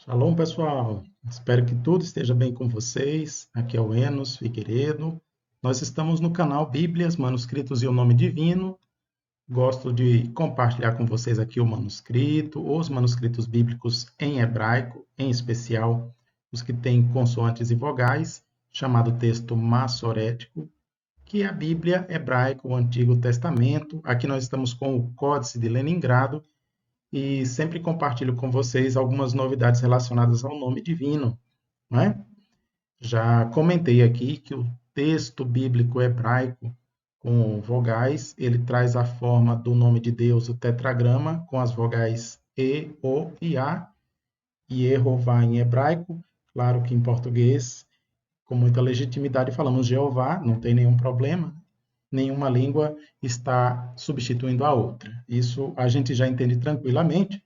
Shalom, pessoal. Espero que tudo esteja bem com vocês. Aqui é o Enos Figueiredo. Nós estamos no canal Bíblias, Manuscritos e o Nome Divino. Gosto de compartilhar com vocês aqui o manuscrito, os manuscritos bíblicos em hebraico, em especial os que têm consoantes e vogais, chamado texto massorético, que é a Bíblia hebraica, o Antigo Testamento. Aqui nós estamos com o Códice de Leningrado e sempre compartilho com vocês algumas novidades relacionadas ao nome divino, não é? Já comentei aqui que o texto bíblico hebraico com vogais, ele traz a forma do nome de Deus, o tetragrama, com as vogais E, O e A, e Yehová em hebraico. Claro que em português, com muita legitimidade, falamos Jeová, não tem nenhum problema. Nenhuma língua está substituindo a outra. Isso a gente já entende tranquilamente.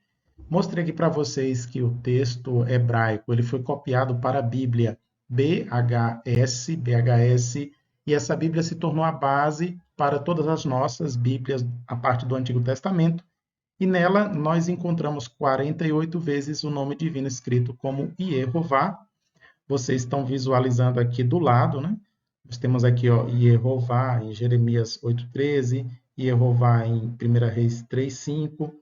Mostrei aqui para vocês que o texto hebraico ele foi copiado para a Bíblia BHS, e essa Bíblia se tornou a base para todas as nossas Bíblias, a parte do Antigo Testamento, e nela nós encontramos 48 vezes o nome divino escrito como Yehová. Vocês estão visualizando aqui do lado, né? Nós temos aqui, ó, Yehová em Jeremias 8:13, Yehová em 1 Reis 3:5.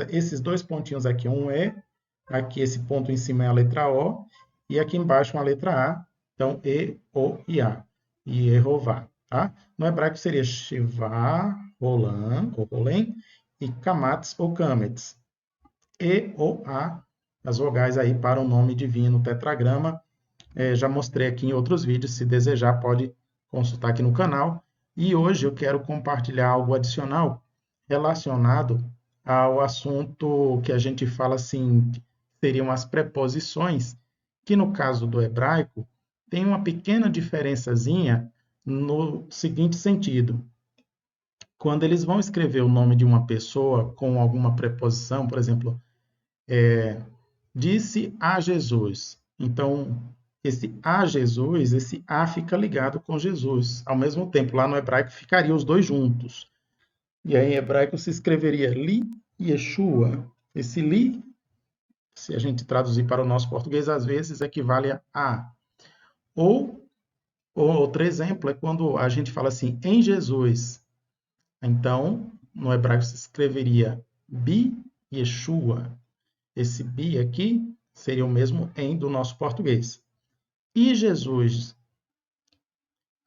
Esses dois pontinhos aqui, um é, aqui esse ponto em cima é a letra O, e aqui embaixo uma letra A. Então, E, O e A. Yehová, tá? No hebraico seria Shivá, Rolan, ou Rolem, e Kamatz ou Kametz. E, O, A, as vogais aí para o nome divino, tetragrama. Já mostrei aqui em outros vídeos, se desejar pode consultar aqui no canal. E hoje eu quero compartilhar algo adicional relacionado ao assunto que a gente fala assim, seriam as preposições, que no caso do hebraico tem uma pequena diferençazinha no seguinte sentido. Quando eles vão escrever o nome de uma pessoa com alguma preposição, por exemplo, disse a Jesus. Então, esse a Jesus, esse a fica ligado com Jesus. Ao mesmo tempo, lá no hebraico ficariam os dois juntos. E aí em hebraico se escreveria li Yeshua. Esse li, se a gente traduzir para o nosso português, às vezes equivale a a. Ou outro exemplo é quando a gente fala assim, em Jesus. Então, no hebraico se escreveria bi Yeshua. Esse bi aqui seria o mesmo em do nosso português. E Jesus,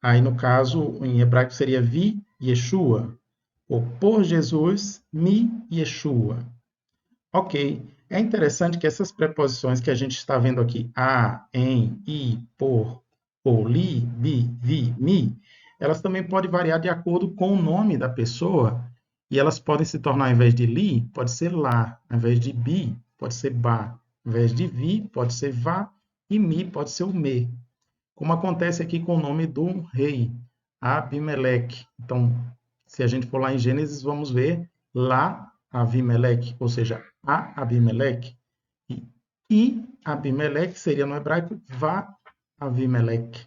aí no caso, em hebraico seria vi Yeshua, ou por Jesus, mi Yeshua. Ok, é interessante que essas preposições que a gente está vendo aqui, a, em, i, por, li, bi, vi, mi, elas também podem variar de acordo com o nome da pessoa, e elas podem se tornar, ao invés de li, pode ser lá, ao invés de bi, pode ser ba, ao invés de vi, pode ser vá, e mi pode ser o me, como acontece aqui com o nome do rei, Abimeleque. Então, se a gente for lá em Gênesis, vamos ver lá Avimeleque, ou seja, a Abimeleque. E Abimeleque seria no hebraico vá Avimeleque.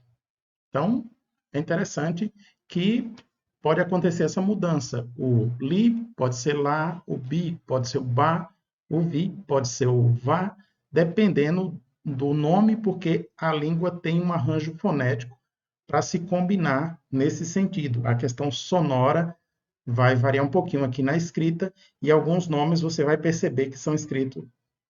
Então, é interessante que pode acontecer essa mudança. O li pode ser lá, o bi pode ser o ba, o vi pode ser o vá, dependendo do nome, porque a língua tem um arranjo fonético para se combinar nesse sentido. A questão sonora vai variar um pouquinho aqui na escrita e alguns nomes você vai perceber que são escritos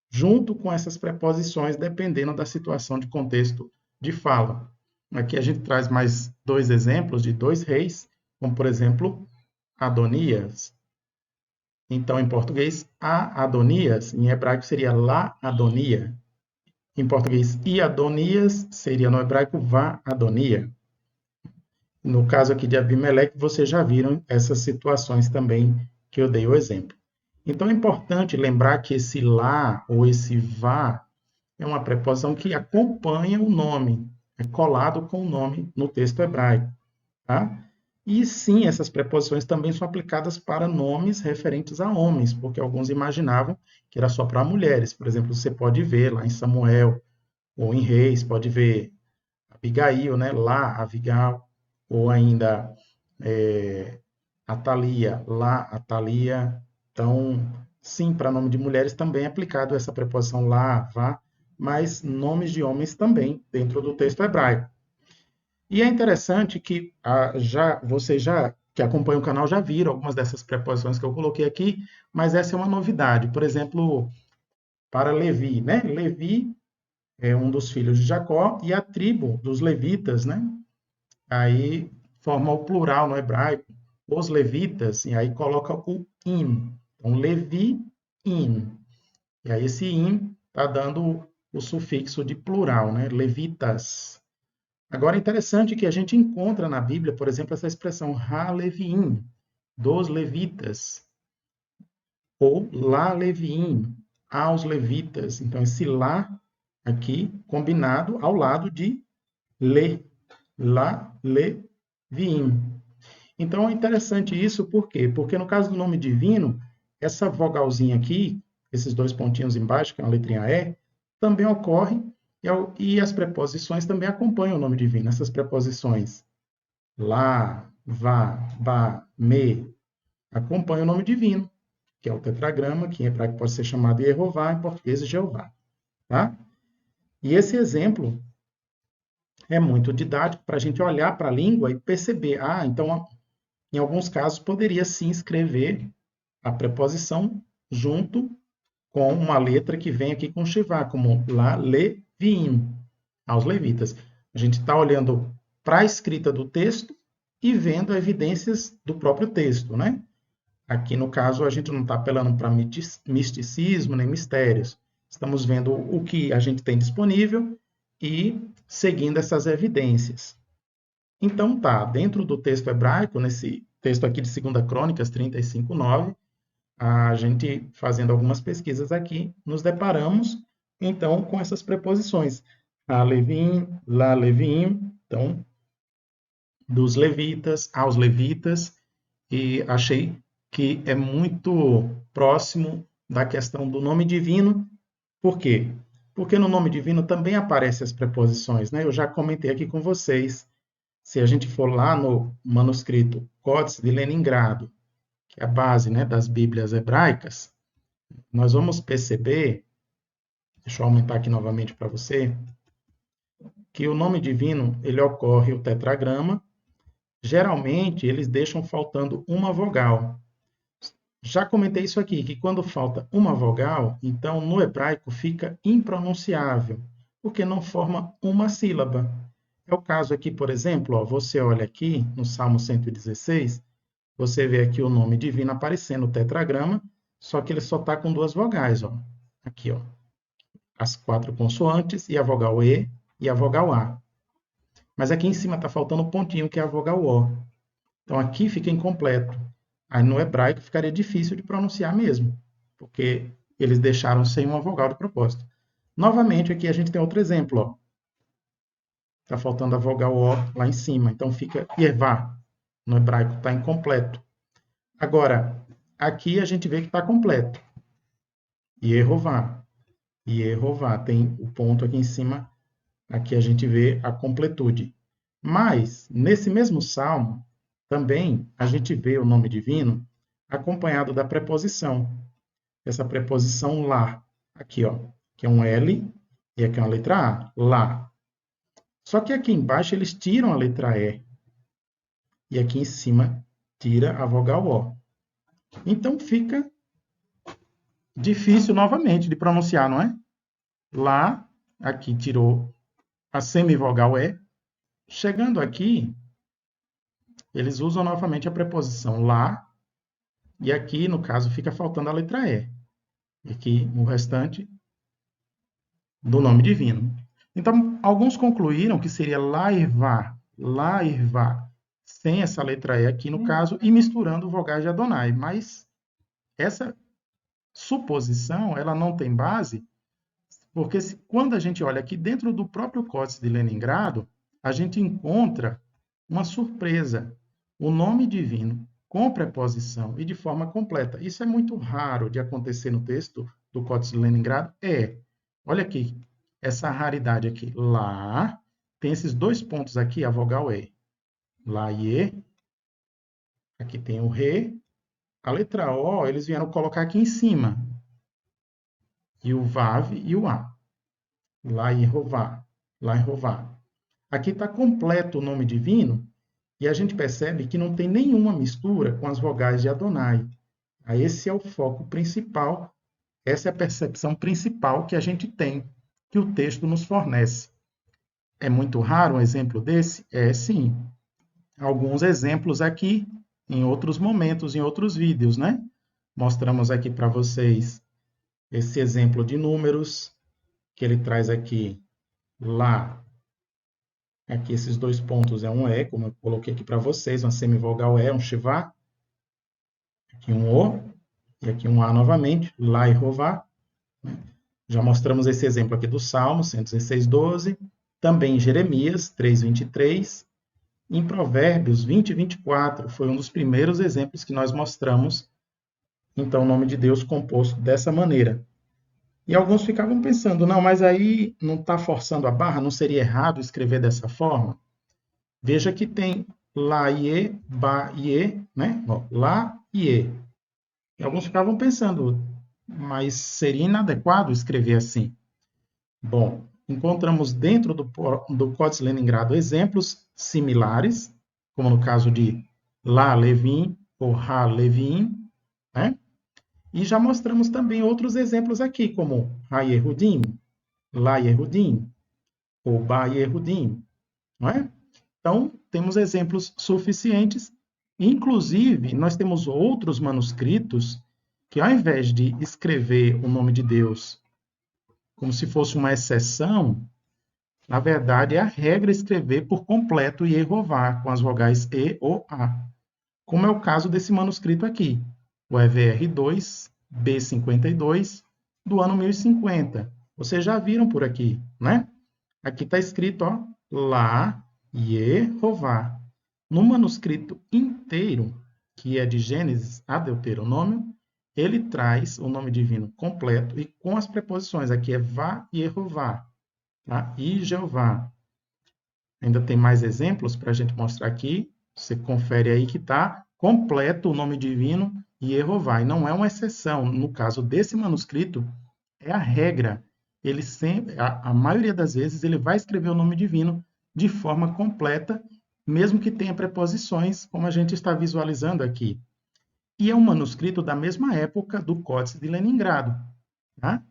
junto com essas preposições, dependendo da situação de contexto de fala. Aqui a gente traz mais dois exemplos de dois reis, como por exemplo, Adonias. Então, em português, a Adonias, em hebraico seria lá Adonia. Em português, e Adonias seria no hebraico vá Adonia. No caso aqui de Abimeleque, vocês já viram essas situações também que eu dei o exemplo. Então é importante lembrar que esse lá ou esse vá é uma preposição que acompanha o nome, é colado com o nome no texto hebraico. Tá? E sim, essas preposições também são aplicadas para nomes referentes a homens, porque alguns imaginavam que era só para mulheres. Por exemplo, você pode ver lá em Samuel ou em Reis, pode ver Abigail, né? Lá, Abigail, ou ainda Atalia, lá, Atalia. Então, sim, para nome de mulheres também é aplicado essa preposição lá, vá, mas nomes de homens também, dentro do texto hebraico. E é interessante que vocês já que acompanham o canal já viram algumas dessas preposições que eu coloquei aqui, mas essa é uma novidade. Por exemplo, para Levi, né? Levi é um dos filhos de Jacó e a tribo dos levitas, né? Aí forma o plural no hebraico, os levitas, e aí coloca o in. Então, Levi, in. E aí esse in está dando o sufixo de plural, né? Levitas. Agora, é interessante que a gente encontra na Bíblia, por exemplo, essa expressão ha-leviim, dos levitas, ou lá-leviim, aos levitas. Então, esse lá aqui combinado ao lado de le, lá-leviim. Então, é interessante isso, por quê? Porque no caso do nome divino, essa vogalzinha aqui, esses dois pontinhos embaixo, que é uma letrinha E, também ocorre, e as preposições também acompanham o nome divino. Essas preposições lá, vá, ba, me, acompanham o nome divino, que é o tetragrama, que em hebraico pode ser chamado Yehová, em português Jeová. Tá? E esse exemplo é muito didático para a gente olhar para a língua e perceber, então, em alguns casos, poderia sim escrever a preposição junto com uma letra que vem aqui com Shivá, como lá, Levim, aos levitas. A gente está olhando para a escrita do texto e vendo evidências do próprio texto, né? Aqui, no caso, a gente não está apelando para misticismo nem mistérios. Estamos vendo o que a gente tem disponível e seguindo essas evidências. Então, tá, dentro do texto hebraico, nesse texto aqui de 2 Crônicas 35:9, a gente fazendo algumas pesquisas aqui, nos deparamos então com essas preposições. A Levim, lá Levim, então, dos levitas, aos levitas, e achei que é muito próximo da questão do nome divino. Por quê? Porque no nome divino também aparecem as preposições, né? Eu já comentei aqui com vocês. Se a gente for lá no manuscrito Códice de Leningrado, que é a base, né, das Bíblias hebraicas, nós vamos perceber, deixa eu aumentar aqui novamente para você, que o nome divino, ele ocorre o tetragrama, geralmente eles deixam faltando uma vogal. Já comentei isso aqui, que quando falta uma vogal, então no hebraico fica impronunciável, porque não forma uma sílaba. É o caso aqui, por exemplo, ó, você olha aqui no Salmo 116, você vê aqui o nome divino aparecendo, o tetragrama, só que ele só está com duas vogais. Ó. Aqui, ó, as quatro consoantes e a vogal E e a vogal A. Mas aqui em cima está faltando um pontinho, que é a vogal O. Então aqui fica incompleto. Aí no hebraico ficaria difícil de pronunciar mesmo, porque eles deixaram sem uma vogal de propósito. Novamente, aqui a gente tem outro exemplo. Está faltando a vogal O lá em cima, então fica Yervá. No hebraico está incompleto. Agora, aqui a gente vê que está completo. Yehová. Yehová. Tem o ponto aqui em cima. Aqui a gente vê a completude. Mas, nesse mesmo salmo, também a gente vê o nome divino acompanhado da preposição. Essa preposição lá. Aqui, ó. Que é um L e aqui é uma letra A. Lá. Só que aqui embaixo eles tiram a letra E. E aqui em cima tira a vogal O. Então fica difícil novamente de pronunciar, não é? Lá, aqui tirou a semivogal E. Chegando aqui, eles usam novamente a preposição lá, e aqui, no caso, fica faltando a letra E. E aqui, o restante do nome divino. Então, alguns concluíram que seria lairvá, sem essa letra E aqui no caso, e misturando vogais de Adonai. Mas essa suposição, ela não tem base, porque quando a gente olha aqui dentro do próprio Códice de Leningrado, a gente encontra uma surpresa. O nome divino com preposição e de forma completa. Isso é muito raro de acontecer no texto do Códice de Leningrado? É. Olha aqui, essa raridade aqui. Lá, tem esses dois pontos aqui, a vogal E. Lá e E. Aqui tem o Re. A letra O, eles vieram colocar aqui em cima. E o Vav e o A. lá Yehová, lá Yehová. Aqui está completo o nome divino e a gente percebe que não tem nenhuma mistura com as vogais de Adonai. Esse é o foco principal, essa é a percepção principal que a gente tem, que o texto nos fornece. É muito raro um exemplo desse? É sim. Alguns exemplos aqui, em outros momentos, em outros vídeos, né? Mostramos aqui para vocês esse exemplo de números, que ele traz aqui lá. Aqui esses dois pontos é um E, como eu coloquei aqui para vocês, uma semivogal E, um Shivá. Aqui um O, e aqui um A novamente, lá e Rová. Já mostramos esse exemplo aqui do Salmo 116:12, também em Jeremias 3:23, em Provérbios 20:24, foi um dos primeiros exemplos que nós mostramos, então, o nome de Deus composto dessa maneira. E alguns ficavam pensando, não, mas aí não está forçando a barra, não seria errado escrever dessa forma? Veja que tem lá, ie, ba, ie, né? Ó, lá, ie. E alguns ficavam pensando, mas seria inadequado escrever assim? Bom, encontramos dentro do Códice Leningrado exemplos similares, como no caso de lá Levin ou ha Levin, né? E já mostramos também outros exemplos aqui, como ha Yehudim, lá Yehudim ou ba Yehudim, não é? Então, temos exemplos suficientes. Inclusive, nós temos outros manuscritos que, ao invés de escrever o nome de Deus como se fosse uma exceção, na verdade, é a regra escrever por completo Yehová, com as vogais E ou A, como é o caso desse manuscrito aqui, o EVR2 B52 do ano 1050. Vocês já viram por aqui, né? Aqui está escrito, ó, lá Yehová. No manuscrito inteiro, que é de Gênesis a Deuteronômio, ele traz o nome divino completo e com as preposições. Aqui é Vá Yehová, tá? E Jeová. Ainda tem mais exemplos para a gente mostrar aqui. Você confere aí que está completo o nome divino Yehová. E não é uma exceção. No caso desse manuscrito, é a regra. Ele sempre, a maioria das vezes, ele vai escrever o nome divino de forma completa, mesmo que tenha preposições, como a gente está visualizando aqui. E é um manuscrito da mesma época do Códice de Leningrado, tá?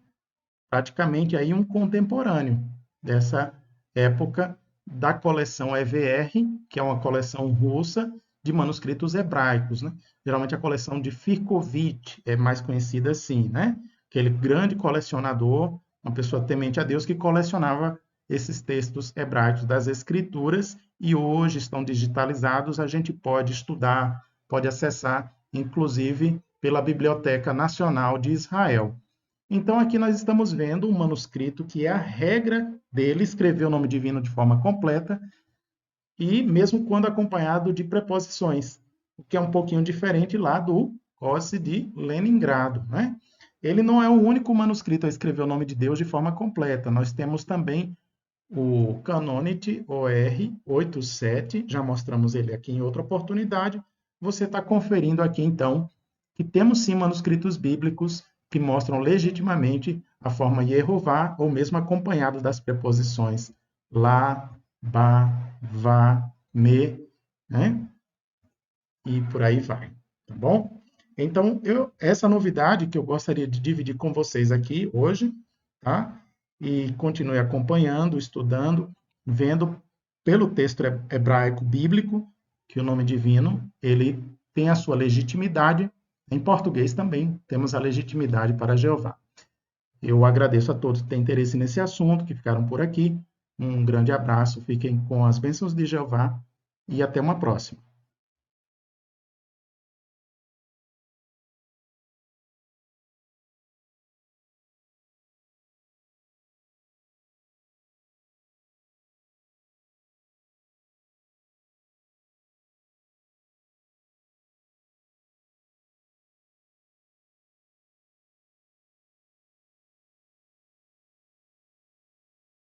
Praticamente aí um contemporâneo dessa época da coleção EVR, que é uma coleção russa de manuscritos hebraicos, né? Geralmente a coleção de Firkovich é mais conhecida assim, né? Aquele grande colecionador, uma pessoa temente a Deus que colecionava esses textos hebraicos das Escrituras e hoje estão digitalizados, a gente pode estudar, pode acessar, inclusive pela Biblioteca Nacional de Israel. Então, aqui nós estamos vendo um manuscrito que é a regra dele escrever o nome divino de forma completa e mesmo quando acompanhado de preposições, o que é um pouquinho diferente lá do Códice de Leningrado, né? Ele não é o único manuscrito a escrever o nome de Deus de forma completa. Nós temos também o Canonite OR 87, já mostramos ele aqui em outra oportunidade. Você está conferindo aqui, então, que temos sim manuscritos bíblicos que mostram legitimamente a forma Yehová, ou mesmo acompanhado das preposições lá, ba, vá, me, né? E por aí vai, tá bom? Então, essa novidade que eu gostaria de dividir com vocês aqui hoje, tá? E continue acompanhando, estudando, vendo pelo texto hebraico bíblico que o nome divino, ele tem a sua legitimidade. Em português também temos a legitimidade para Jeová. Eu agradeço a todos que têm interesse nesse assunto, que ficaram por aqui. Um grande abraço, fiquem com as bênçãos de Jeová e até uma próxima.